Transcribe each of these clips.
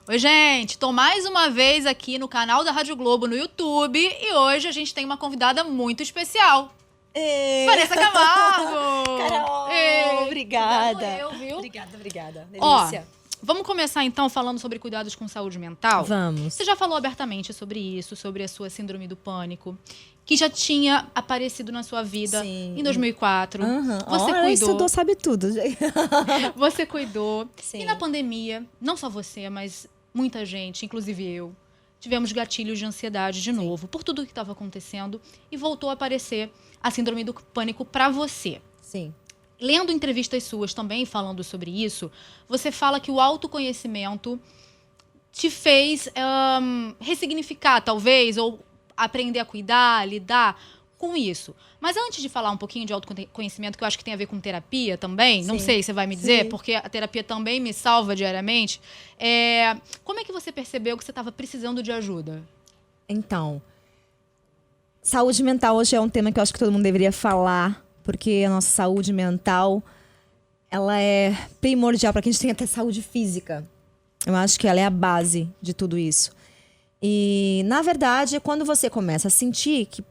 Oi, gente, tô mais uma vez aqui no canal da Rádio Globo no YouTube e hoje a gente tem uma convidada muito especial. Ei. Vanessa Camargo! Carol, Ei, obrigada. cuidado eu, viu? Obrigada. Ó, Delícia. vamos começar então falando sobre cuidados com saúde mental? Vamos. Você já falou abertamente sobre isso, sobre a sua síndrome do pânico, que já tinha aparecido na sua vida Sim. em 2004. Uhum. Você Ela cuidou. estudou, sabe tudo. Você cuidou. Sim. E na pandemia, não só você, mas muita gente, inclusive eu, tivemos gatilhos de ansiedade de novo, por tudo que estava acontecendo, e voltou a aparecer a síndrome do pânico para você. Sim. Lendo entrevistas suas também falando sobre isso, você fala que o autoconhecimento te fez ressignificar, talvez, ou aprender a cuidar, lidar com isso. Mas antes de falar um pouquinho de autoconhecimento, que eu acho que tem a ver com terapia também, não Sim. sei se você vai me dizer, Sim. porque a terapia também me salva diariamente, como é que você percebeu que você estava precisando de ajuda? Então, saúde mental hoje é um tema que eu acho que todo mundo deveria falar, porque a nossa saúde mental, ela é primordial para que a gente tenha até saúde física. Eu acho que ela é a base de tudo isso. E, na verdade, quando você começa a sentir que,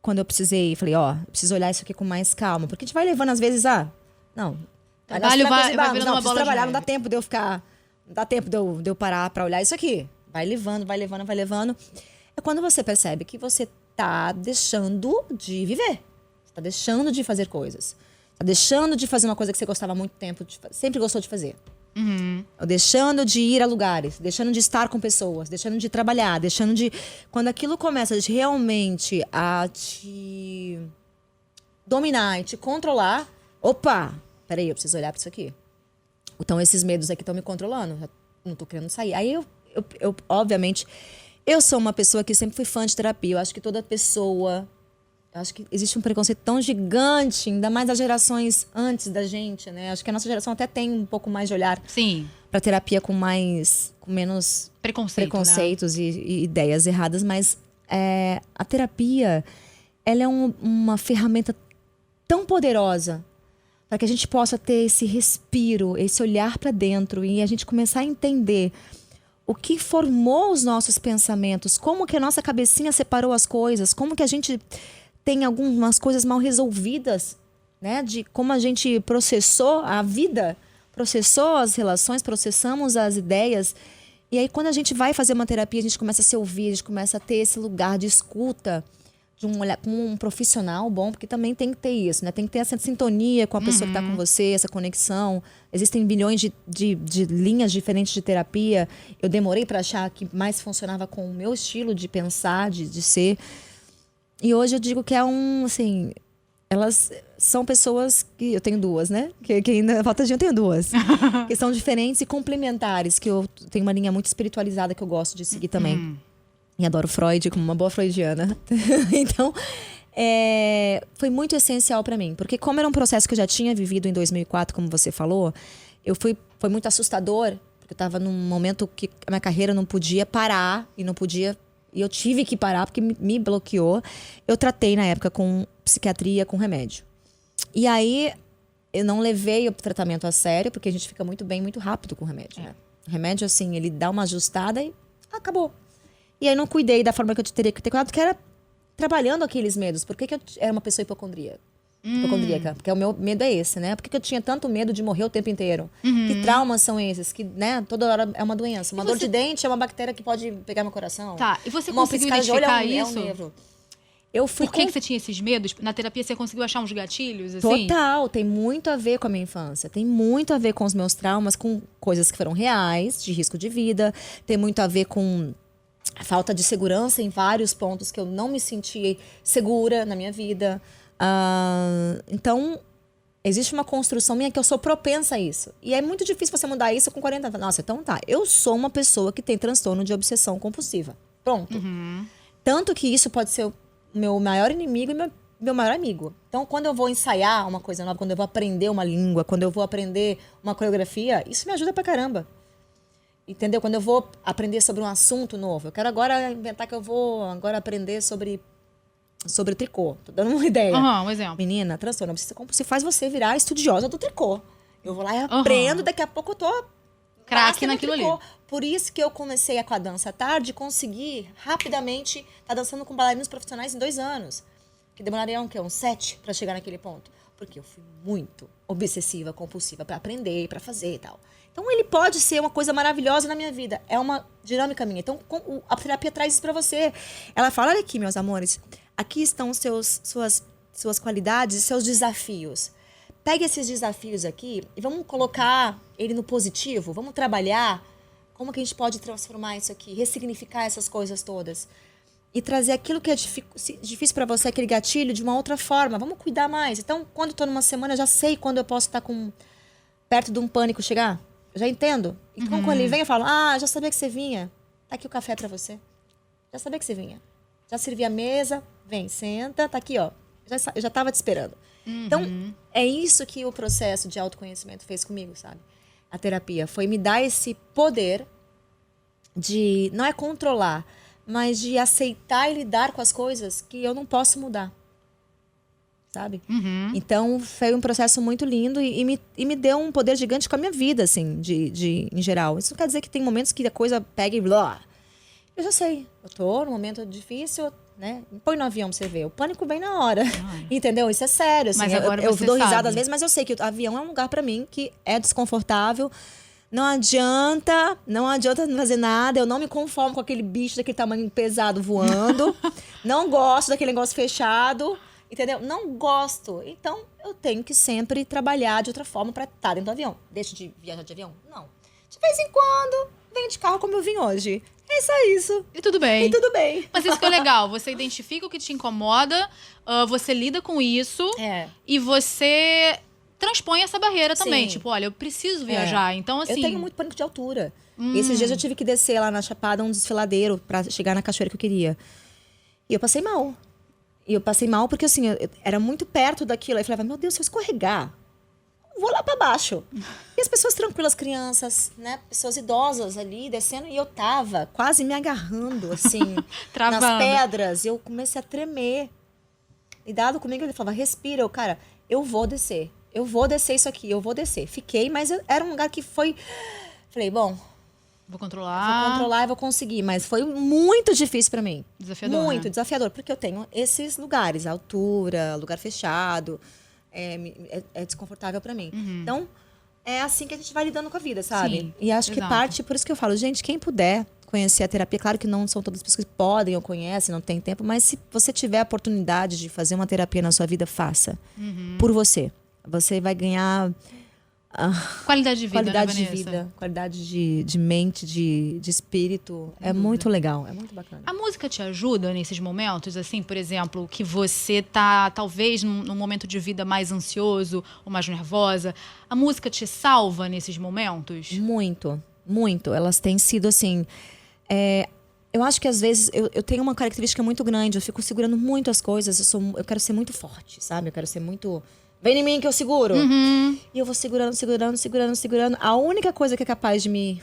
quando eu precisei, falei, ó, eu preciso olhar isso aqui com mais calma, porque a gente vai levando às vezes, não, Trabalho vai virando uma preciso bola de trabalhar, não neve. dá tempo de eu ficar, não dá tempo de eu parar pra olhar isso aqui. Vai levando. É quando você percebe que você tá deixando de viver. Você tá deixando de fazer coisas. Tá deixando de fazer uma coisa que você gostava há muito tempo, sempre gostou de fazer. Ou deixando de ir a lugares, deixando de estar com pessoas, deixando de trabalhar, deixando de... Quando aquilo começa realmente a te dominar e te controlar, opa, peraí, eu preciso olhar pra isso aqui. Então esses medos aqui estão me controlando, já não tô querendo sair. Aí eu obviamente, eu sou uma pessoa que sempre fui fã de terapia. Eu acho que toda pessoa... Eu acho que existe um preconceito tão gigante, ainda mais das gerações antes da gente, né? Acho que a nossa geração até tem um pouco mais de olhar Sim, pra terapia com menos preconceitos e ideias erradas, mas a terapia, ela é uma ferramenta tão poderosa para que a gente possa ter esse respiro, esse olhar para dentro e a gente começar a entender o que formou os nossos pensamentos, como que a nossa cabecinha separou as coisas, como que a gente tem algumas coisas mal resolvidas, né? De como a gente processou a vida, processou as relações, processamos as ideias. E aí, quando a gente vai fazer uma terapia, a gente começa a se ouvir, a gente começa a ter esse lugar de escuta, de um olhar com um profissional bom, porque também tem que ter isso, né? Tem que ter essa sintonia com a pessoa que está com você, essa conexão. Existem bilhões de linhas diferentes de terapia. Eu demorei para achar que mais funcionava com o meu estilo de pensar, de ser. E hoje eu digo que assim, elas são pessoas que... Eu tenho duas, né? Que ainda falta de eu tenho duas. Que são diferentes e complementares, que eu tenho uma linha muito espiritualizada que eu gosto de seguir também. E adoro Freud como uma boa freudiana. Então, foi muito essencial pra mim. Porque como era um processo que eu já tinha vivido em 2004, como você falou, foi muito assustador. Porque eu tava num momento que a minha carreira não podia parar e não podia... E eu tive que parar porque me bloqueou. Eu tratei na época com psiquiatria, com remédio. E aí, eu não levei o tratamento a sério, porque a gente fica muito bem, muito rápido com o remédio. Né? O remédio, assim, ele dá uma ajustada e acabou. E aí, não cuidei da forma que eu teria que ter cuidado, que era trabalhando aqueles medos. Por que eu era uma pessoa hipocondríaca? Porque o meu medo é esse, né? Por que eu tinha tanto medo de morrer o tempo inteiro? Que traumas são esses? Que, né, toda hora é uma doença. Uma dor de dente é uma bactéria que pode pegar meu coração. Tá, e você Uma conseguiu piscada de olho identificar é um isso? nervo. Eu fui Por que você tinha esses medos? Na terapia você conseguiu achar uns gatilhos, assim? Total, tem muito a ver com a minha infância. Tem muito a ver com os meus traumas, com coisas que foram reais, de risco de vida. Tem muito a ver com a falta de segurança em vários pontos que eu não me senti segura na minha vida. Então, existe uma construção minha que eu sou propensa a isso. E é muito difícil você mudar isso com 40 anos. Nossa, então tá. Eu sou uma pessoa que tem transtorno de obsessão compulsiva. Pronto. Tanto que isso pode ser o meu maior inimigo e meu maior amigo. Então, quando eu vou ensaiar uma coisa nova, quando eu vou aprender uma língua, quando eu vou aprender uma coreografia, isso me ajuda pra caramba. Entendeu? Quando eu vou aprender sobre um assunto novo. Eu quero agora inventar que eu vou agora aprender sobre tricô. Tô dando uma ideia. Um exemplo. Menina, transtorno obsessivo compulsivo faz você virar estudiosa do tricô. Eu vou lá e aprendo, daqui a pouco eu tô Craque master no naquilo tricô. ali. por isso que eu comecei com a dança à tarde e consegui rapidamente estar dançando com bailarinos profissionais em 2 anos. Que demorariam, uns 7 para chegar naquele ponto. Porque eu fui muito obsessiva, compulsiva para aprender, para fazer e tal. Então, ele pode ser uma coisa maravilhosa na minha vida. É uma dinâmica minha. Então, a terapia traz isso para você. Ela fala, olha aqui, meus amores, aqui estão suas qualidades e seus desafios. Pegue esses desafios aqui e vamos colocar ele no positivo. Vamos trabalhar como que a gente pode transformar isso aqui, ressignificar essas coisas todas. E trazer aquilo que é difícil para você, aquele gatilho, de uma outra forma. Vamos cuidar mais. Então, quando eu tô numa semana, eu já sei quando eu posso estar perto de um pânico chegar. Eu já entendo. Então, quando ele vem, eu falo, já sabia que você vinha. Tá aqui o café para você. Já sabia que você vinha. Já servi a mesa. Vem, senta. Tá aqui, ó. Eu já tava te esperando. Então, é isso que o processo de autoconhecimento fez comigo, sabe? A terapia foi me dar esse poder de, não é controlar, mas de aceitar e lidar com as coisas que eu não posso mudar, sabe? Então, foi um processo muito lindo e me deu um poder gigante com a minha vida, assim, em geral. Isso não quer dizer que tem momentos que a coisa pega e blá. Eu já sei, eu tô num momento difícil, né? Põe no avião pra você ver. O pânico vem na hora. Entendeu? Isso é sério. Assim, mas agora eu dou risada sabe. às vezes, mas eu sei que o avião é um lugar pra mim que é desconfortável. Não adianta fazer nada. Eu não me conformo com aquele bicho daquele tamanho pesado voando. Não gosto daquele negócio fechado. Entendeu? Não gosto. Então, eu tenho que sempre trabalhar de outra forma pra estar dentro do avião. Deixo de viajar de avião? Não. De vez em quando, venho de carro como eu vim hoje. É só isso. E tudo bem. E tudo bem. Mas isso que é legal. Você identifica o que te incomoda, você lida com isso e você transpõe essa barreira também. Tipo, olha, eu preciso viajar. Então, assim... Eu tenho muito pânico de altura. E esses dias eu tive que descer lá na Chapada, um desfiladeiro, pra chegar na cachoeira que eu queria. E eu passei mal. Porque, assim, eu era muito perto daquilo. Aí eu falava, meu Deus, se eu escorregar, vou lá pra baixo. E as pessoas tranquilas, crianças, né? Pessoas idosas ali, descendo. E eu tava quase me agarrando, assim, nas pedras. E eu comecei a tremer. E dado comigo, ele falava, respira. Cara, eu vou descer. Eu vou descer isso aqui, eu vou descer. Fiquei, mas era um lugar que foi... Falei, bom... Vou controlar e vou conseguir. Mas foi muito difícil pra mim. Desafiador, muito desafiador. Porque eu tenho esses lugares. Altura, lugar fechado... É desconfortável pra mim. Então, é assim que a gente vai lidando com a vida, sabe? Sim, e acho que parte, por isso que eu falo, gente, quem puder conhecer a terapia, claro que não são todas as pessoas que podem ou conhecem, não tem tempo, mas se você tiver a oportunidade de fazer uma terapia na sua vida, faça. Por você. Você vai ganhar... qualidade de vida, qualidade né, de vida, qualidade de mente, de espírito. É muito legal, é muito bacana. A música te ajuda nesses momentos, assim, por exemplo, que você tá talvez num momento de vida mais ansioso ou mais nervosa? A música te salva nesses momentos? Muito, muito. Elas têm sido assim... eu acho que às vezes eu tenho uma característica muito grande, eu fico segurando muito as coisas, eu quero ser muito forte, sabe? Eu quero ser muito... Vem em mim que eu seguro. E eu vou segurando. A única coisa que é capaz de me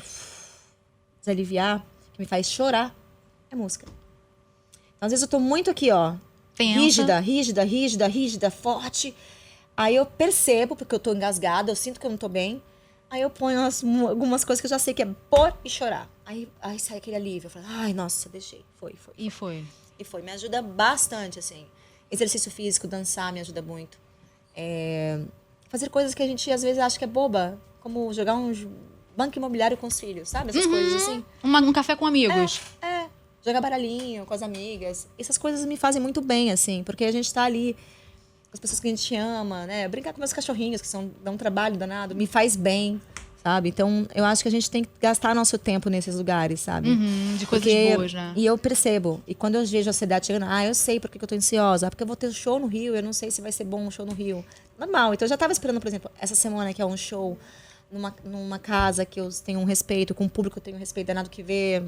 desaliviar, que me faz chorar, é música. Então, às vezes eu tô muito aqui, ó. Tensa. Rígida, forte. Aí eu percebo, porque eu tô engasgada, eu sinto que eu não tô bem. Aí eu ponho algumas coisas que eu já sei que é pôr e chorar. Aí sai aquele alívio. Eu falo, ai, nossa, deixei. Foi. E foi. Me ajuda bastante, assim. Exercício físico, dançar me ajuda muito. Fazer coisas que a gente às vezes acha que é boba, como jogar um banco imobiliário com os filhos, sabe? Essas coisas assim. Um café com amigos. Jogar baralhinho com as amigas. Essas coisas me fazem muito bem, assim, porque a gente tá ali com as pessoas que a gente ama, né? Brincar com meus cachorrinhos, que dão um trabalho danado, me faz bem, sabe? Então, eu acho que a gente tem que gastar nosso tempo nesses lugares, sabe? De coisas boas, né? E eu percebo. E quando eu vejo a ansiedade chegando, eu sei porque que eu tô ansiosa. Porque eu vou ter um show no Rio, eu não sei se vai ser bom um show no Rio. Normal. Então, eu já tava esperando, por exemplo, essa semana que é um show numa casa que eu tenho um respeito, com um público que eu tenho um respeito danado que vê,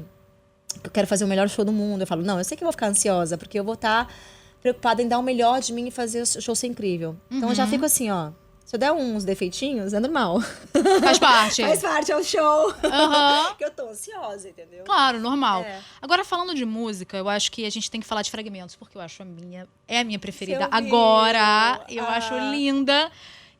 que eu quero fazer o melhor show do mundo. Eu falo, não, eu sei que eu vou ficar ansiosa, porque eu vou estar preocupada em dar o melhor de mim e fazer o show ser incrível. Então, eu já fico assim, ó. Se eu der uns defeitinhos, é normal. Faz parte. Faz parte, é um show. Que eu tô ansiosa, entendeu? Claro, normal. Agora, falando de música, eu acho que a gente tem que falar de Fragmentos, porque eu acho é a minha preferida agora. Eu acho linda.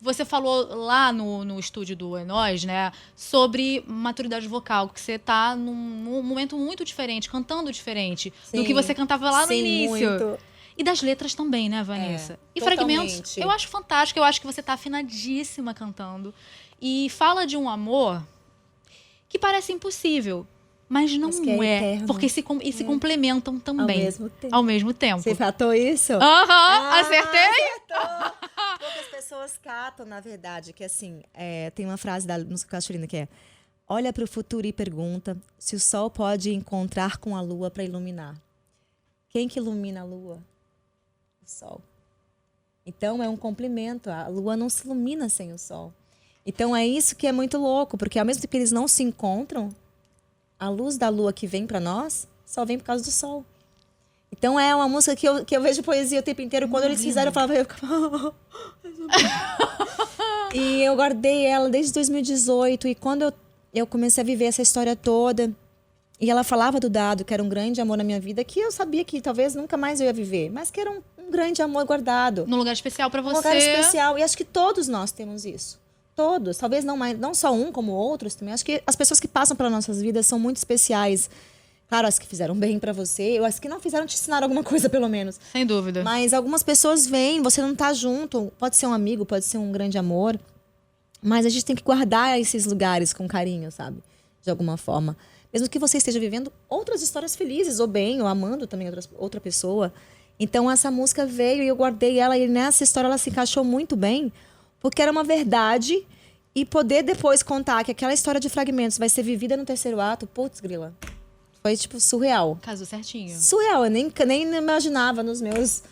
Você falou lá no estúdio do É Nós, né, sobre maturidade vocal, que você tá num momento muito diferente, cantando diferente do que você cantava lá no início. Muito. E das letras também, né, Vanessa? E totalmente. Fragmentos, eu acho fantástico. Eu acho que você tá afinadíssima cantando. E fala de um amor que parece impossível. Mas não é, porque se complementam também. Ao mesmo tempo. Você catou isso? Acertei? Acertou! Poucas pessoas catam, na verdade, que assim, tem uma frase da música Cachorina que é: olha para o futuro e pergunta se o sol pode encontrar com a lua para iluminar. Quem que ilumina a lua? O sol. Então é um complemento. A lua não se ilumina sem o sol. Então é isso que é muito louco, porque ao mesmo tempo que eles não se encontram, a luz da lua que vem para nós só vem por causa do sol. Então é uma música que eu vejo poesia o tempo inteiro. Quando eles fizeram, eu ficava... E eu guardei ela desde 2018. E quando eu comecei a viver essa história toda, e ela falava do Dado, que era um grande amor na minha vida, que eu sabia que talvez nunca mais eu ia viver, mas que era um grande amor guardado. Num lugar especial para você. Um lugar especial. E acho que todos nós temos isso. Todos, talvez não só um como outros também. Acho que as pessoas que passam pelas nossas vidas são muito especiais. Claro, as que fizeram bem pra você, as que não fizeram te ensinar alguma coisa, pelo menos. Sem dúvida. Mas algumas pessoas vêm, você não tá junto. Pode ser um amigo, pode ser um grande amor. Mas a gente tem que guardar esses lugares com carinho, sabe? De alguma forma. Mesmo que você esteja vivendo outras histórias felizes, ou bem, ou amando também outra pessoa. Então essa música veio e eu guardei ela. E nessa história ela se encaixou muito bem. Porque era uma verdade, e poder depois contar que aquela história de fragmentos vai ser vivida no terceiro ato, putz, grila. Foi, tipo, surreal. Casou certinho. Surreal, eu nem imaginava nos meus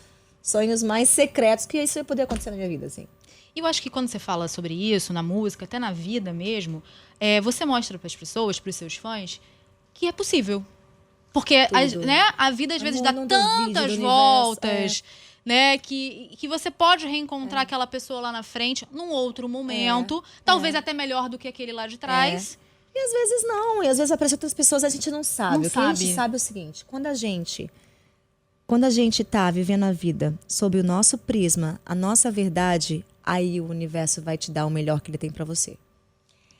sonhos mais secretos que isso ia poder acontecer na minha vida, assim. E eu acho que quando você fala sobre isso, na música, até na vida mesmo, você mostra para as pessoas, para os seus fãs, que é possível. Porque a vida às vezes dá tantas voltas... Né, que você pode reencontrar aquela pessoa lá na frente, num outro momento, talvez até melhor do que aquele lá de trás. E às vezes não, e às vezes aparece outras pessoas, a gente não sabe. O que a gente sabe é o seguinte: quando a gente tá vivendo a vida sob o nosso prisma, a nossa verdade, aí o universo vai te dar o melhor que ele tem pra você.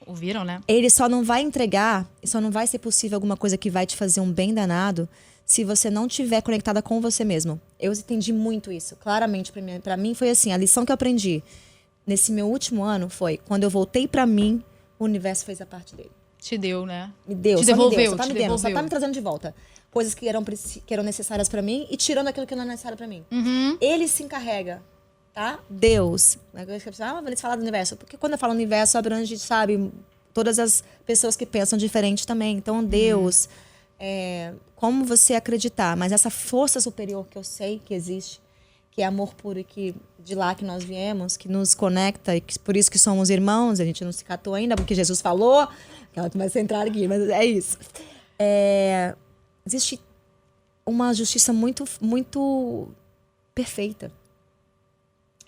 Ouviram, né? Ele só não vai entregar, só não vai ser possível alguma coisa que vai te fazer um bem danado se você não estiver conectada com você mesmo. Eu entendi muito isso, claramente. Pra mim foi assim, a lição que eu aprendi nesse meu último ano foi, quando eu voltei pra mim, o universo fez a parte dele. Te deu, né? Me deu, te devolveu, só tá me trazendo de volta. Coisas que eram necessárias pra mim e tirando aquilo que não é necessário pra mim. Ele se encarrega, tá? Deus. Eles falam do universo. Porque quando eu falo universo, abrange, sabe, todas as pessoas que pensam diferente também. Então, Deus... como você acreditar, mas essa força superior que eu sei que existe, que é amor puro e que de lá que nós viemos, que nos conecta e que, por isso que somos irmãos, a gente não se catou ainda, porque Jesus falou, que ela começa a entrar aqui, mas é isso. Existe uma justiça muito, muito perfeita.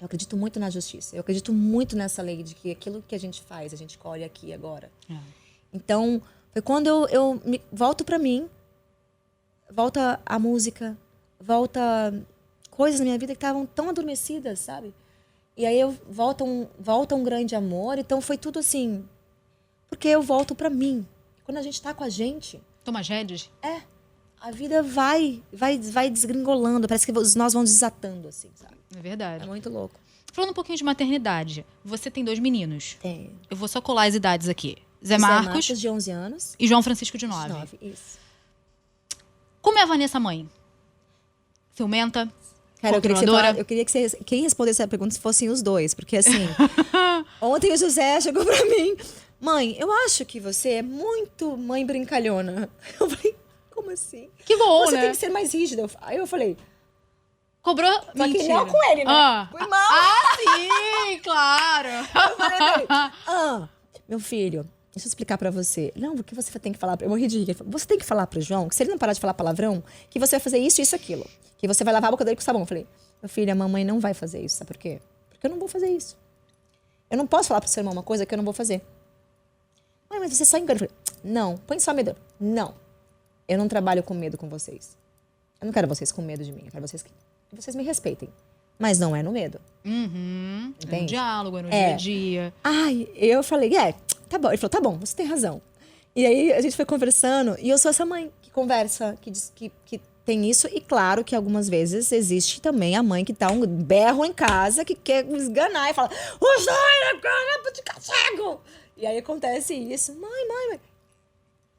Eu acredito muito na justiça, eu acredito muito nessa lei de que aquilo que a gente faz, a gente colhe aqui e agora. Então... foi quando eu volto pra mim, volta a música, volta coisas na minha vida que estavam tão adormecidas, sabe? E aí volta um grande amor, então foi tudo assim, porque eu volto pra mim. Quando a gente tá com a gente... Toma rédeas? A vida vai desgringolando, parece que os nós vão desatando, assim, sabe? É verdade. É muito louco. Falando um pouquinho de maternidade, você tem 2 meninos. Tenho. Eu vou só colar as idades aqui. Zé Marcos, de 11 anos. E João Francisco, de 9. Isso. Como é a Vanessa mãe? Ciumenta? Cara, eu queria que quem respondesse essa pergunta fossem os dois. Porque assim, ontem o José chegou pra mim. Mãe, eu acho que você é muito mãe brincalhona. Eu falei, como assim? Que bom, você né? tem que ser mais rígida. Aí eu falei... Cobrou? Só que não com ele, né? Foi mal. Sim, claro. Eu falei, meu filho... deixa eu explicar pra você. Não, porque você tem que falar... eu morri de rir. Você tem que falar pro João que se ele não parar de falar palavrão, que você vai fazer isso, isso, aquilo. Que você vai lavar a boca dele com sabão. Eu falei, meu filho, a mamãe não vai fazer isso. Sabe por quê? Porque eu não vou fazer isso. Eu não posso falar pro seu irmão uma coisa que eu não vou fazer. Mãe, mas você só engana. Eu falei, não, põe só medo. Não. Eu não trabalho com medo com vocês. Eu não quero vocês com medo de mim. Eu quero vocês que vocês me respeitem. Mas não é no medo. É no diálogo, é no dia a dia. Ai, eu falei, tá bom. Ele falou, tá bom, você tem razão. E aí a gente foi conversando, e eu sou essa mãe que conversa, que diz que tem isso. E claro que algumas vezes existe também a mãe que tá um berro em casa, que quer me esganar e fala, o sonho é de cachorro! E aí acontece isso. Mãe.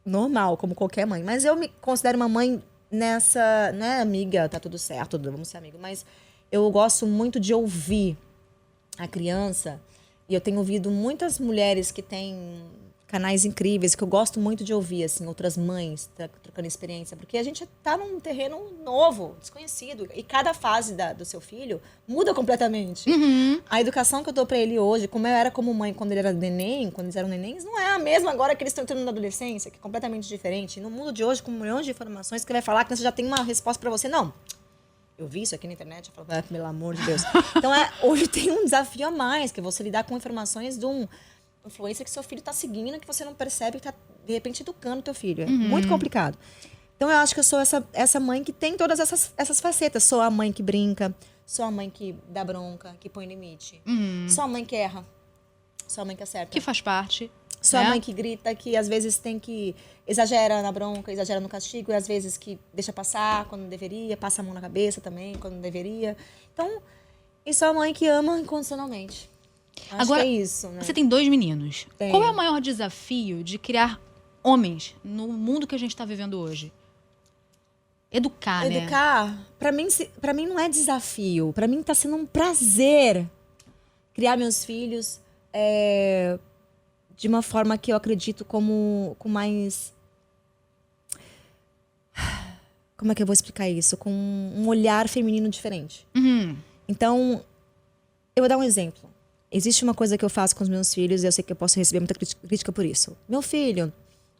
Normal, como qualquer mãe. Mas eu me considero uma mãe nessa... Não é amiga, tá tudo certo, vamos ser amigos. Mas eu gosto muito de ouvir a criança. E eu tenho ouvido muitas mulheres que têm canais incríveis, que eu gosto muito de ouvir, assim, outras mães trocando experiência. Porque a gente tá num terreno novo, desconhecido. E cada fase do seu filho muda completamente. A educação que eu dou pra ele hoje, como eu era como mãe quando ele era neném, quando eles eram nenéns, não é a mesma agora que eles estão entrando na adolescência, que é completamente diferente. No mundo de hoje, com milhões de informações, que vai falar que você já tem uma resposta pra você. Não. Eu vi isso aqui na internet, eu falo, pelo amor de Deus. Então, hoje tem um desafio a mais, que é você lidar com informações de um influencer que seu filho está seguindo, que você não percebe, que está, de repente, educando teu filho. É muito complicado. Então, eu acho que eu sou essa mãe que tem todas essas facetas. Sou a mãe que brinca, sou a mãe que dá bronca, que põe limite. Sou a mãe que erra, sou a mãe que acerta. Que faz parte. Sou a mãe que grita, que às vezes tem que... Exagera na bronca, exagera no castigo, e às vezes que deixa passar quando não deveria, passa a mão na cabeça também quando não deveria. Então, e sou a mãe que ama incondicionalmente. Acho Agora, que é isso, né? Você tem 2 meninos. Tenho. Qual é o maior desafio de criar homens no mundo que a gente está vivendo hoje? Educar, né? Educar, pra mim não é desafio. Pra mim tá sendo um prazer criar meus filhos de uma forma que eu acredito com mais... Como é que eu vou explicar isso? Com um olhar feminino diferente. Então, eu vou dar um exemplo. Existe uma coisa que eu faço com os meus filhos e eu sei que eu posso receber muita crítica por isso. Meu filho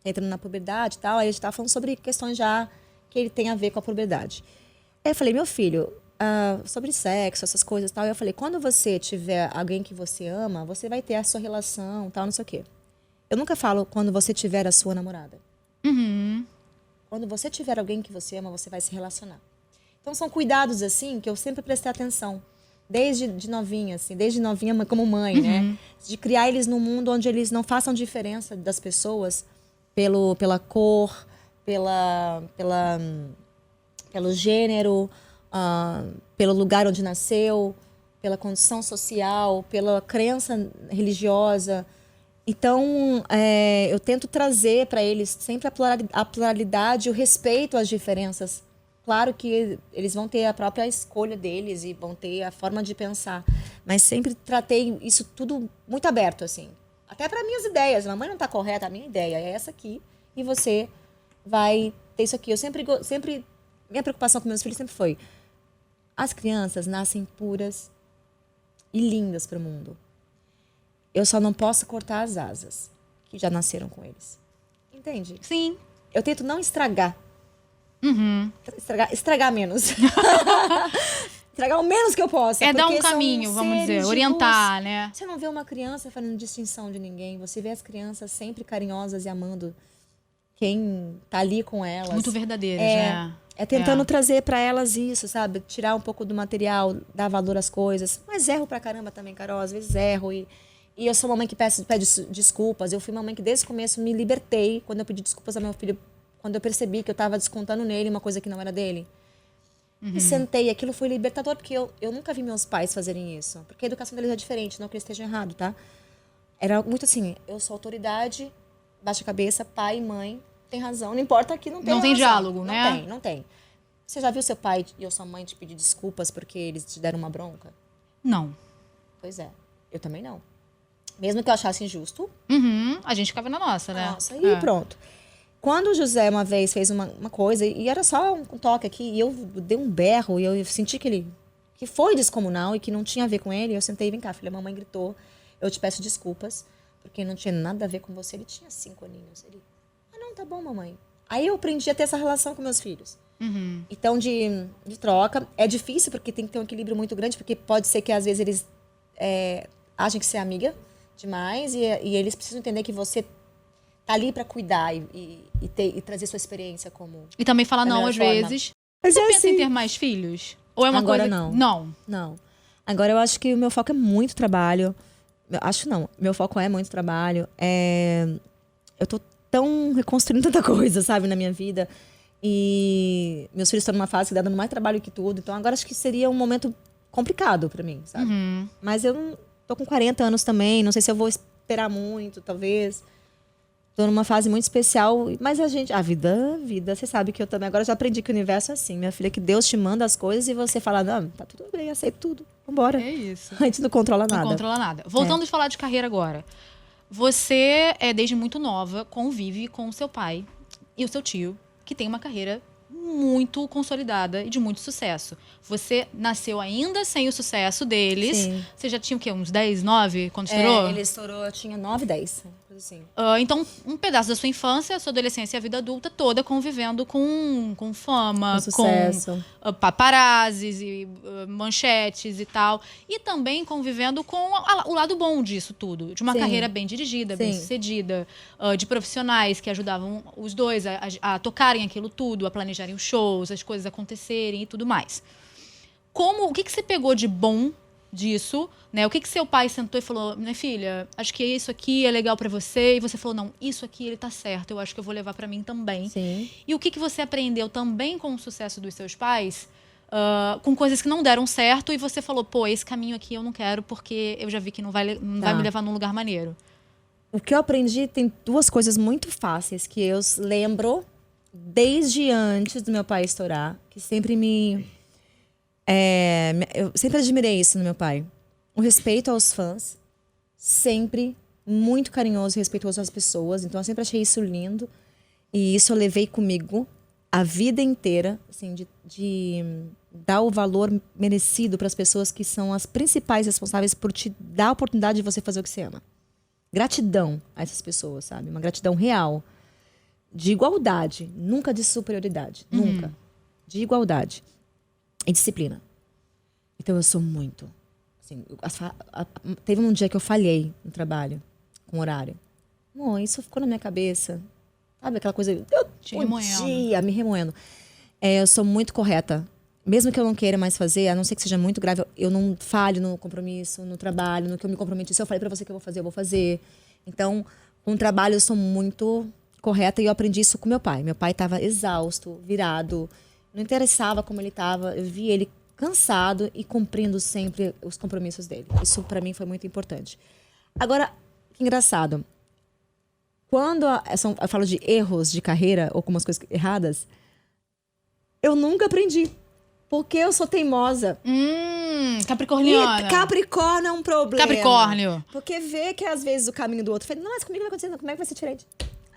tá entrando na puberdade e tal, aí a gente tá falando sobre questões já que ele tem a ver com a puberdade. Aí eu falei, meu filho, sobre sexo, essas coisas e tal, eu falei, quando você tiver alguém que você ama, você vai ter a sua relação, tal, não sei o quê. Eu nunca falo quando você tiver a sua namorada. Quando você tiver alguém que você ama, você vai se relacionar. Então são cuidados assim que eu sempre prestei atenção. Desde novinha, assim, desde novinha como mãe, né? De criar eles num mundo onde eles não façam diferença das pessoas pela cor, pelo gênero, pelo lugar onde nasceu, pela condição social, pela crença religiosa. Então, eu tento trazer para eles sempre a pluralidade e o respeito às diferenças. Claro que eles vão ter a própria escolha deles e vão ter a forma de pensar. Mas sempre tratei isso tudo muito aberto, assim. Até para minhas ideias. Mamãe não está correta, a minha ideia é essa aqui. E você vai ter isso aqui. Eu sempre... Minha preocupação com meus filhos sempre foi... As crianças nascem puras e lindas para o mundo. Eu só não posso cortar as asas que já nasceram com eles. Entende? Sim. Eu tento não estragar. Estragar menos. Estragar o menos que eu possa. Dar um caminho, vamos dizer, orientar, né? Você não vê uma criança fazendo distinção de ninguém. Você vê as crianças sempre carinhosas e amando quem tá ali com elas. Muito verdadeiras, né? Tentando trazer pra elas isso, sabe? Tirar um pouco do material, dar valor às coisas. Mas erro pra caramba também, Carol. Às vezes erro e eu sou uma mãe que pede desculpas. Eu fui uma mãe que desde o começo me libertei quando eu pedi desculpas ao meu filho. Quando eu percebi que eu estava descontando nele uma coisa que não era dele. E sentei. Aquilo foi libertador, porque eu nunca vi meus pais fazerem isso. Porque a educação deles é diferente, não que eles estejam errados, tá? Era muito assim, eu sou autoridade, baixa a cabeça, pai e mãe, tem razão. Não importa que não tem Não tem diálogo, né? Não tem. Você já viu seu pai e a sua mãe te pedir desculpas porque eles te deram uma bronca? Não. Pois é, eu também não. Mesmo que eu achasse injusto. A gente ficava na nossa, né? Nossa, e pronto. Quando o José uma vez fez uma coisa, e era só um toque aqui, e eu dei um berro, e eu senti que foi descomunal e que não tinha a ver com ele, eu sentei, vem cá, filha, a mamãe gritou, eu te peço desculpas, porque não tinha nada a ver com você. Ele tinha 5 aninhos. Ele, não, tá bom, mamãe. Aí eu aprendi a ter essa relação com meus filhos. Então, de troca, é difícil, porque tem que ter um equilíbrio muito grande, porque pode ser que às vezes eles achem que você é amiga demais, e eles precisam entender que você tá ali para cuidar e trazer sua experiência como... E também falar não às vezes. Mas você pensa em ter mais filhos? Ou é uma Agora coisa... não. Não. Não. Agora, eu acho que o meu foco é muito trabalho. Acho não, meu foco é muito trabalho. Eu tô tão reconstruindo tanta coisa, sabe, na minha vida. E meus filhos estão numa fase que tá dando mais trabalho que tudo. Então, agora acho que seria um momento complicado pra mim, sabe? Mas eu não tô com 40 anos também. Não sei se eu vou esperar muito, talvez. Tô numa fase muito especial, mas a vida, você sabe que eu também, agora já aprendi que o universo é assim, minha filha, que Deus te manda as coisas e você fala, não, tá tudo bem, aceito tudo, vambora. É isso. A gente não controla nada. Não controla nada. Voltando a falar de carreira agora. Você, desde muito nova, convive com o seu pai e o seu tio, que tem uma carreira muito consolidada e de muito sucesso. Você nasceu ainda sem o sucesso deles. Sim. Você já tinha o quê? Uns 10, 9 quando estourou? Ele estourou, eu tinha 9, 10. Assim. Então, um pedaço da sua infância, sua adolescência e a vida adulta toda convivendo com fama, com paparazzis e manchetes e tal. E também convivendo com o lado bom disso tudo. De uma carreira bem dirigida, bem sucedida, de profissionais que ajudavam os dois a tocarem aquilo tudo, a planejarem os shows, as coisas acontecerem e tudo mais. O que você pegou de bom disso, né? O que seu pai sentou e falou, minha filha, acho que isso aqui é legal pra você, e você falou, não, isso aqui ele tá certo, eu acho que eu vou levar pra mim também. Sim. E o que você aprendeu também com o sucesso dos seus pais, com coisas que não deram certo, e você falou, pô, esse caminho aqui eu não quero, porque eu já vi que não vai me levar num lugar maneiro. O que eu aprendi tem duas coisas muito fáceis que eu lembro desde antes do meu pai estourar, que sempre eu sempre admirei isso no meu pai. O respeito aos fãs, sempre muito carinhoso e respeitoso às pessoas. Então, eu sempre achei isso lindo. E isso eu levei comigo a vida inteira, assim, de dar o valor merecido para as pessoas que são as principais responsáveis por te dar a oportunidade de você fazer o que você ama. Gratidão a essas pessoas, sabe? Uma gratidão real. De igualdade, nunca de superioridade. Nunca. De igualdade. E disciplina. Então eu sou muito. Assim, teve um dia que eu falhei no trabalho, com horário. Bom, isso ficou na minha cabeça. Sabe aquela coisa. Me remoendo. Eu sou muito correta. Mesmo que eu não queira mais fazer, a não ser que seja muito grave, eu não falho no compromisso, no trabalho, no que eu me comprometi. Se eu falei pra você que eu vou fazer. Então, com o trabalho eu sou muito correta e eu aprendi isso com meu pai. Meu pai estava exausto, virado. Não interessava como ele estava. Eu vi ele cansado e cumprindo sempre os compromissos dele. Isso para mim foi muito importante. Agora, que engraçado. Quando eu falo de erros de carreira ou algumas coisas erradas, eu nunca aprendi. Porque eu sou teimosa. Capricorniana. E Capricórnio é um problema. Capricórnio. Porque vê que às vezes o caminho do outro... Não, mas comigo não vai acontecer, como é que vai ser diferente?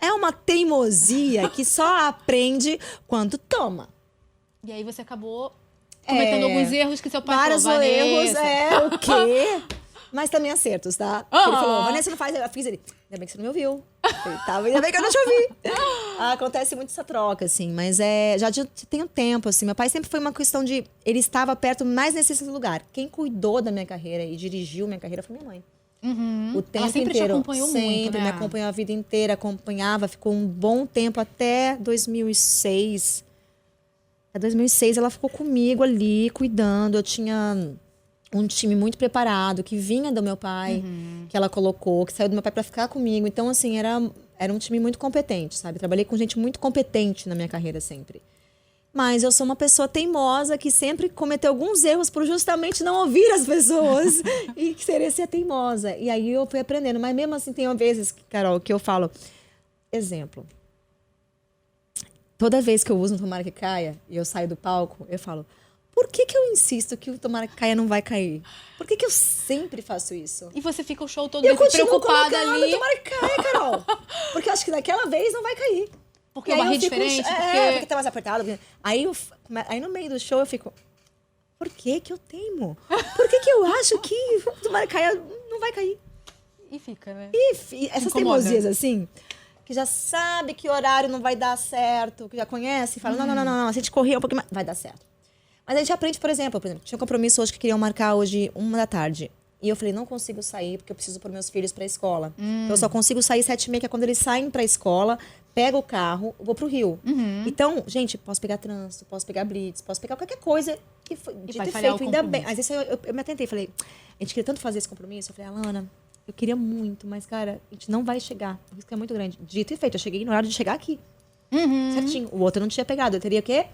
É uma teimosia que só aprende quando toma. E aí você acabou cometendo alguns erros que seu pai vários falou, erros, o quê? Mas também acertos, tá? Ele falou, Vanessa, não faz, eu fiz ele. Ainda bem que você não me ouviu. Ainda bem que eu não te ouvi. Acontece muito essa troca, assim, mas já tem um tempo, assim. Meu pai sempre foi uma questão de... Ele estava perto mais nesse lugar. Quem cuidou da minha carreira e dirigiu minha carreira foi minha mãe. O tempo ela sempre inteiro. Te acompanhou muito, né? Me acompanhou a vida inteira, acompanhava, ficou um bom tempo até 2006. Até 2006 ela ficou comigo ali, cuidando. Eu tinha um time muito preparado, que vinha do meu pai, que ela colocou, que saiu do meu pai para ficar comigo. Então, assim, era um time muito competente, sabe? Trabalhei com gente muito competente na minha carreira sempre. Mas eu sou uma pessoa teimosa que sempre cometeu alguns erros por justamente não ouvir as pessoas e querer ser teimosa. E aí eu fui aprendendo. Mas mesmo assim, tem vezes, Carol, que eu falo... Exemplo. Toda vez que eu uso um Tomara que Caia e eu saio do palco, eu falo... Por que eu insisto que o Tomara que Caia não vai cair? Por que eu sempre faço isso? E você fica o show todo preocupada ali. Eu Tomara que Caia, Carol. Porque eu acho que daquela vez não vai cair. Porque é uma rede diferente? Porque tá mais apertado. Aí no meio do show eu fico... Por que eu teimo? Por que eu acho que o Tomara que Caia não vai cair? E fica, né? E essas teimosias assim... Que já sabe que horário não vai dar certo. Que já conhece e fala... Não. Se a gente correr um pouquinho mais... Vai dar certo. Mas a gente aprende, por exemplo, tinha um compromisso hoje que queriam marcar hoje 1h. E eu falei, não consigo sair porque eu preciso pôr meus filhos pra escola. Então eu só consigo sair 7h30, que é quando eles saem pra escola, pego o carro, vou pro Rio. Então, gente, posso pegar trânsito, posso pegar blitz, posso pegar qualquer coisa que foi de ter feito, ainda bem. Às vezes eu me atentei, falei, a gente queria tanto fazer esse compromisso. Eu falei, Alana, eu queria muito, mas, cara, a gente não vai chegar. O risco é muito grande. Dito e feito, eu cheguei no horário de chegar aqui. Certinho. O outro não tinha pegado. Eu teria o quê?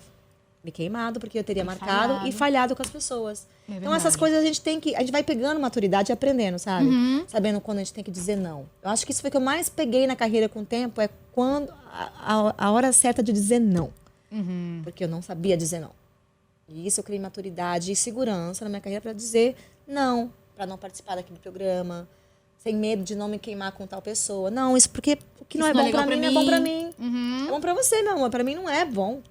Me queimado, porque eu teria marcado e falhado com as pessoas. Então, essas coisas a gente vai pegando maturidade e aprendendo, sabe? Sabendo quando a gente tem que dizer não. Eu acho que isso foi o que eu mais peguei na carreira com o tempo, é quando a hora certa de dizer não. Porque eu não sabia dizer não. E isso eu criei maturidade e segurança na minha carreira para dizer não, para não participar daquele programa, sem medo de não me queimar com tal pessoa. Não, isso porque o que não é bom para mim, é bom para mim. É bom para você, meu amor. Para mim não é bom.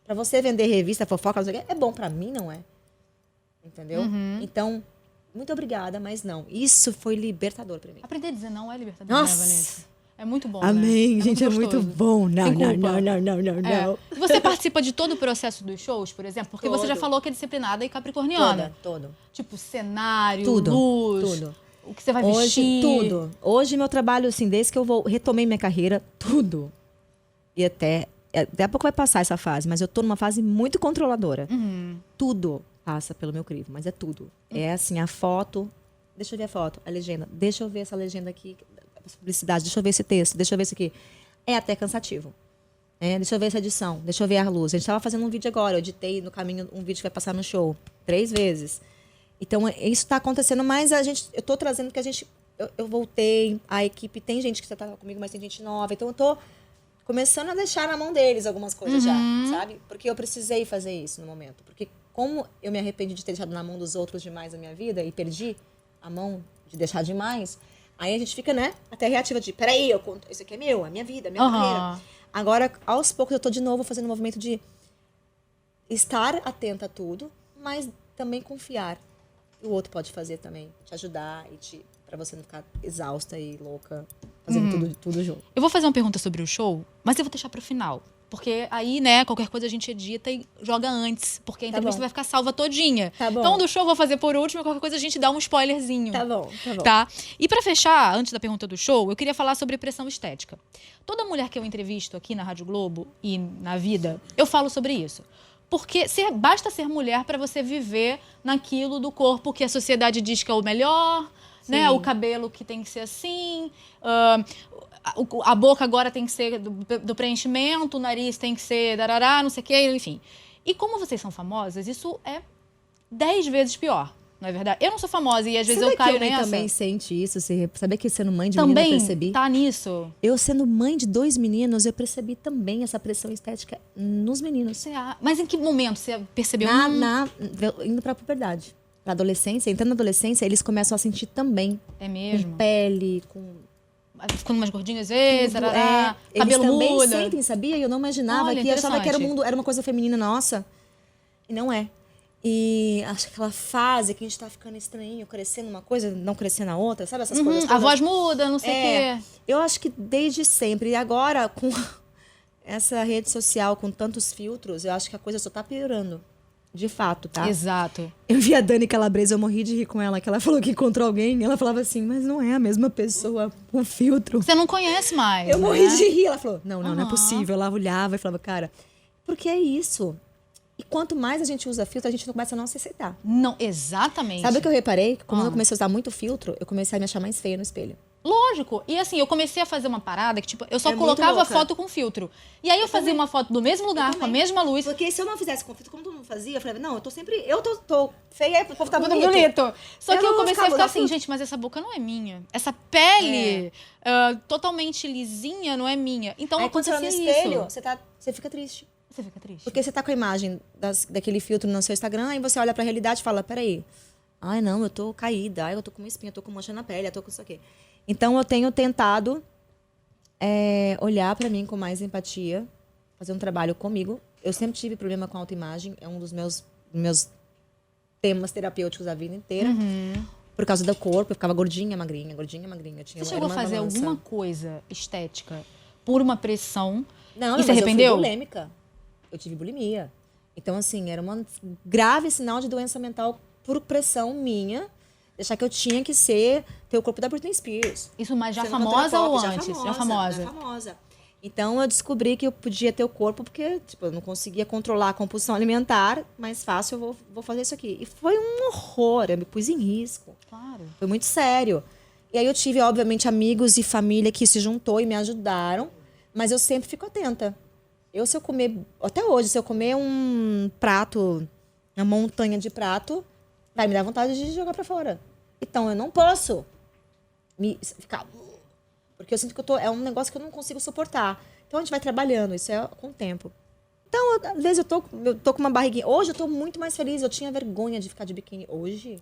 Pra você vender revista, fofoca, é bom, pra mim não é. Entendeu? Então, muito obrigada, mas não. Isso foi libertador pra mim. Aprender a dizer não é libertador, né, Vanessa? É muito bom, Amém, né? Gente, é muito bom. Não. Você participa de todo o processo dos shows, por exemplo? Porque você já falou que é disciplinada e capricorniana. Todo. Tipo, cenário, luz... Tudo. O que você vai vestir. Tudo. Hoje, meu trabalho, assim, desde que eu retomei minha carreira, tudo. E até a pouco vai passar essa fase, mas eu tô numa fase muito controladora. Tudo passa pelo meu crivo, mas é tudo. É assim, a foto... Deixa eu ver a foto, a legenda. Deixa eu ver essa legenda aqui, a publicidade. Deixa eu ver esse texto, deixa eu ver isso aqui. É até cansativo. Deixa eu ver essa edição, deixa eu ver a luz. A gente tava fazendo um vídeo agora, eu editei no caminho um vídeo que vai passar no show 3 vezes. Então, isso tá acontecendo, mas eu tô trazendo que eu voltei, a equipe, tem gente que já tava comigo, mas tem gente nova. Então, eu tô começando a deixar na mão deles algumas coisas já, sabe? Porque eu precisei fazer isso no momento. Porque como eu me arrependi de ter deixado na mão dos outros demais a minha vida e perdi a mão de deixar demais, aí a gente fica, né, até reativa de, peraí, isso aqui é meu, é minha vida, é minha carreira. Agora, aos poucos, eu tô de novo fazendo um movimento de estar atenta a tudo, mas também confiar. O outro pode fazer também, te ajudar e pra você não ficar exausta e louca, fazendo tudo junto. Eu vou fazer uma pergunta sobre o show, mas eu vou deixar pro final. Porque aí, né, qualquer coisa a gente edita e joga antes. Porque a entrevista vai ficar salva todinha. Tá bom. Então, do show eu vou fazer por último, qualquer coisa a gente dá um spoilerzinho. Tá bom. Tá? E pra fechar, antes da pergunta do show, eu queria falar sobre pressão estética. Toda mulher que eu entrevisto aqui na Rádio Globo e na vida, eu falo sobre isso. Porque basta ser mulher pra você viver naquilo do corpo que a sociedade diz que é o melhor, né? O cabelo que tem que ser assim, a boca agora tem que ser do preenchimento, o nariz tem que ser darará, não sei o quê, enfim. E como vocês são famosas, isso é 10 vezes pior, não é verdade? Eu não sou famosa e às vezes eu caio nessa. Você também sente isso? Você sabia que sendo mãe de menina eu percebi? Também tá nisso? Eu sendo mãe de 2 meninos, eu percebi também essa pressão estética nos meninos. Mas em que momento você percebeu? Indo pra puberdade. Pra adolescência, entrando na adolescência, eles começam a sentir também. É mesmo? Com pele, ficando mais gordinhas às vezes, cabelo muda. Eles também sentem, sabia? E eu não imaginava. Olha, que achava que era uma coisa feminina nossa. E não é. E acho que aquela fase que a gente tá ficando estranho, crescendo uma coisa, não crescendo a outra, sabe? Essas coisas todas. A voz muda, não sei o quê. Eu acho que desde sempre. E agora, com essa rede social, com tantos filtros, eu acho que a coisa só tá piorando. De fato, tá? Exato. Eu vi a Dani Calabresa, eu morri de rir com ela, que ela falou que encontrou alguém, ela falava assim, mas não é a mesma pessoa com filtro. Você não conhece mais, Eu morri de rir. Ela falou, não é possível. Ela olhava e falava, cara, porque é isso. E quanto mais a gente usa filtro, a gente não começa a não se aceitar. Não, exatamente. Sabe o que eu reparei? Quando eu comecei a usar muito filtro, eu comecei a me achar mais feia no espelho. Lógico. E assim, eu comecei a fazer uma parada que, tipo, eu só colocava foto com filtro. E aí eu fazia uma foto do mesmo lugar, com a mesma luz. Porque se eu não fizesse com filtro, como todo mundo fazia, eu falava, não, eu tô sempre... Eu tô feia, o povo tá bonito. Só que eu comecei a ficar assim, gente, mas essa boca não é minha. Essa pele totalmente lisinha não é minha. Então, aí, quando você tá no espelho, você fica triste. Você fica triste. Porque você tá com a imagem daquele filtro no seu Instagram, aí você olha pra realidade e fala, peraí, ai não, eu tô caída, ai eu tô com uma espinha, eu tô com mancha na pele, eu tô com isso aqui. Então eu tenho tentado olhar pra mim com mais empatia, fazer um trabalho comigo. Eu sempre tive problema com autoimagem, é um dos meus temas terapêuticos da vida inteira. Por causa do corpo, eu ficava gordinha, magrinha. Você chegou a fazer alguma coisa estética por uma pressão? Não, e se arrependeu? Eu fui bulêmica. Eu tive bulimia. Então, assim, era um grave sinal de doença mental por pressão minha. Deixar que eu tinha que ter o corpo da Britney Spears. Isso, mas já famosa ou antes? Já famosa. Então, eu descobri que eu podia ter o corpo, porque tipo, eu não conseguia controlar a compulsão alimentar. Mais fácil, eu vou fazer isso aqui. E foi um horror, eu me pus em risco. Claro. Foi muito sério. E aí eu tive, obviamente, amigos e família que se juntou e me ajudaram. Mas eu sempre fico atenta. Se eu comer... Até hoje, se eu comer um prato, uma montanha de prato, vai me dar vontade de jogar pra fora. Então, eu não posso ficar... Porque eu sinto que é um negócio que eu não consigo suportar. Então, a gente vai trabalhando. Isso é com o tempo. Então, às vezes, eu tô com uma barriguinha. Hoje, eu tô muito mais feliz. Eu tinha vergonha de ficar de biquíni. Hoje,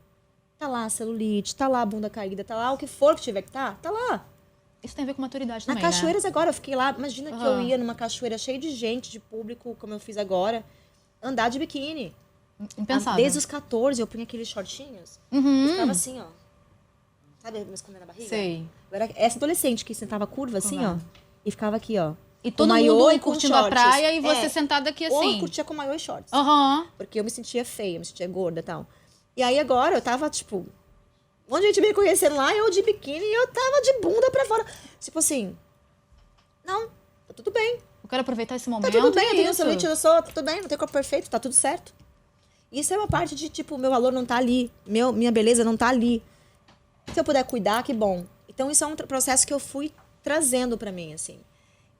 tá lá a celulite, tá lá a bunda caída, tá lá o que for que tiver que tá lá. Isso tem a ver com maturidade também, Na Cachoeiras agora, eu fiquei lá. Imagina que eu ia numa cachoeira cheia de gente, de público, como eu fiz agora, andar de biquíni. Impensável. Desde os 14, eu punha aqueles shortinhos. Eu ficava assim, ó. Sabe, me escondendo na barriga? Sei. Eu era essa adolescente que sentava curva assim, ó. E ficava aqui, ó. E todo mundo curtindo a praia e você sentada aqui assim. Ou eu curtia com maiô e shorts. Porque eu me sentia feia, me sentia gorda e tal. E aí agora eu tava, tipo... Um monte de gente me conhecendo lá, eu de biquíni e eu tava de bunda pra fora. Tipo assim... Não, tá tudo bem. Eu quero aproveitar esse momento. Tá tudo bem, eu tenho celulite, tá tudo bem, não tenho corpo perfeito, tá tudo certo. Isso é uma parte de, tipo, meu valor não tá ali. Minha beleza não tá ali. Se eu puder cuidar, que bom. Então, isso é um processo que eu fui trazendo pra mim, assim.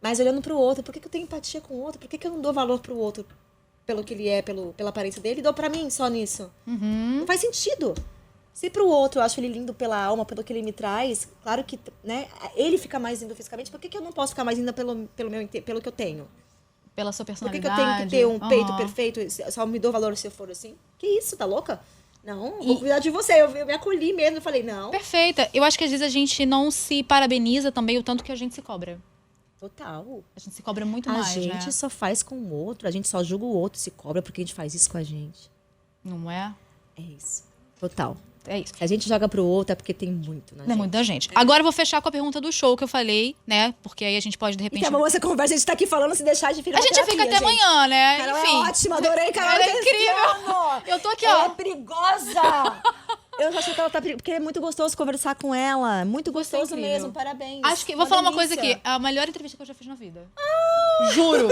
Mas olhando pro outro, por que eu tenho empatia com o outro? Por que eu não dou valor pro outro pelo que ele é, pela aparência dele? E dou pra mim só nisso? Não faz sentido. Se pro outro eu acho ele lindo pela alma, pelo que ele me traz, claro que, né, ele fica mais lindo fisicamente, por que eu não posso ficar mais linda pelo que eu tenho? Pela sua Por que personalidade. eu tenho que ter um peito perfeito? Só me dou valor se eu for assim? Que isso, tá louca? Não, vou cuidar de você. Eu me acolhi mesmo, eu falei, não. Perfeita. Eu acho que às vezes a gente não se parabeniza também o tanto que a gente se cobra. Total. A gente se cobra muito mais, né? A gente só faz com o outro, a gente só julga o outro, se cobra porque a gente faz isso com a gente. Não é? É isso. Total. É isso. Se a gente joga pro outro é porque tem muito na gente. É muito da gente. Agora eu vou fechar com a pergunta do show que eu falei, né? Porque aí a gente pode, de repente... Então, essa conversa, a gente tá aqui falando, se deixar de ficar a gente fica até amanhã, né? Carol enfim. É ótima, adorei, Carol. Ela é incrível. Eu tô aqui, ó. Ela é perigosa. Eu acho que ela tá perigosa, porque é muito gostoso conversar com ela. Muito gostoso mesmo, parabéns. Acho que, vou falar uma coisa aqui. A melhor entrevista que eu já fiz na vida. Juro.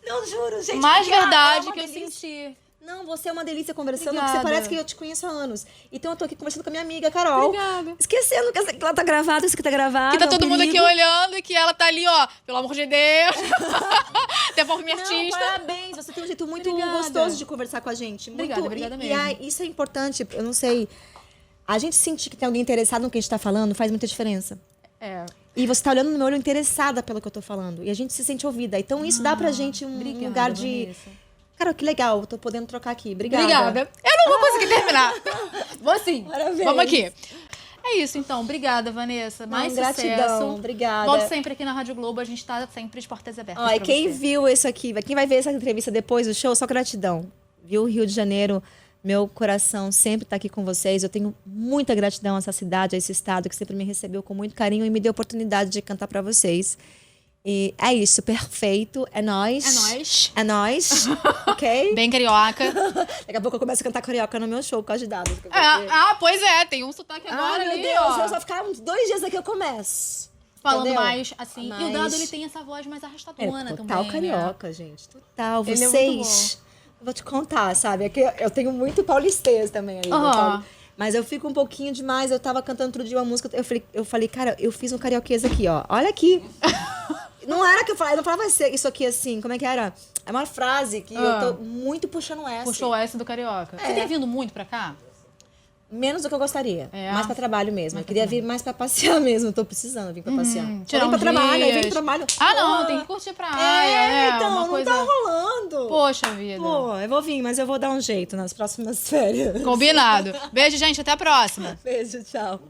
Não, juro, gente. Mais verdade que eu senti. Não, você é uma delícia conversando, porque você parece que eu te conheço há anos. Então eu tô aqui conversando com a minha amiga, Carol. Obrigada. Esquecendo que ela tá gravada, isso que tá gravado. Que tá todo mundo aqui olhando e que ela tá ali, ó, pelo amor de Deus. Devolve minha artista. Parabéns, você tem um jeito muito gostoso de conversar com a gente. Muito, obrigada mesmo. E isso é importante, eu não sei. A gente sentir que tem alguém interessado no que a gente tá falando faz muita diferença. É. E você tá olhando no meu olho interessada pelo que eu tô falando. E a gente se sente ouvida. Então isso dá pra gente um lugar de... Vanessa. Cara, que legal, tô podendo trocar aqui. Obrigada. Eu não vou conseguir terminar. Vou sim. Parabéns. Vamos aqui. É isso, então. Obrigada, Vanessa. Mais gratidão. sucesso. Obrigada. Volte sempre aqui na Rádio Globo. A gente tá sempre de portas abertas. Ó, e quem viu isso aqui, quem vai ver essa entrevista depois do show, só gratidão. Viu o Rio de Janeiro, meu coração sempre tá aqui com vocês. Eu tenho muita gratidão a essa cidade, a esse estado que sempre me recebeu com muito carinho e me deu a oportunidade de cantar pra vocês. E é isso, perfeito. É nóis. É nóis. É nóis. Ok? Bem carioca. Daqui a pouco eu começo a cantar carioca no meu show com causa de dados. Pois é. Tem um sotaque agora meu ali, Deus. ó. Eu só ficar uns 2 dias aqui eu começo. Falando entendeu? mais assim. E o Dado, ele tem essa voz mais arrastadona também. Total carioca, gente. Total. Ele Vocês... é muito bom. Eu vou te contar, sabe? É que eu tenho muito paulistês também ali. Mas eu fico um pouquinho demais. Eu tava cantando outro dia uma música. Eu falei, cara, eu fiz um carioquês aqui, ó. Olha aqui. Não era que eu falava, eu não falava isso aqui assim, como é que era? É uma frase que eu tô muito puxando essa. Puxou essa do carioca. Você tem vindo muito pra cá? Menos do que eu gostaria. Mais pra trabalho mesmo. Eu queria vir mais pra passear mesmo. Eu tô precisando vir pra passear. Tirar pra trabalho, aí vem pro trabalho. Não, tem que curtir praia. Então, uma não coisa... tá rolando. Poxa vida. Pô, eu vou vir, mas eu vou dar um jeito nas próximas férias. Combinado. Beijo, gente. Até a próxima. Beijo, tchau.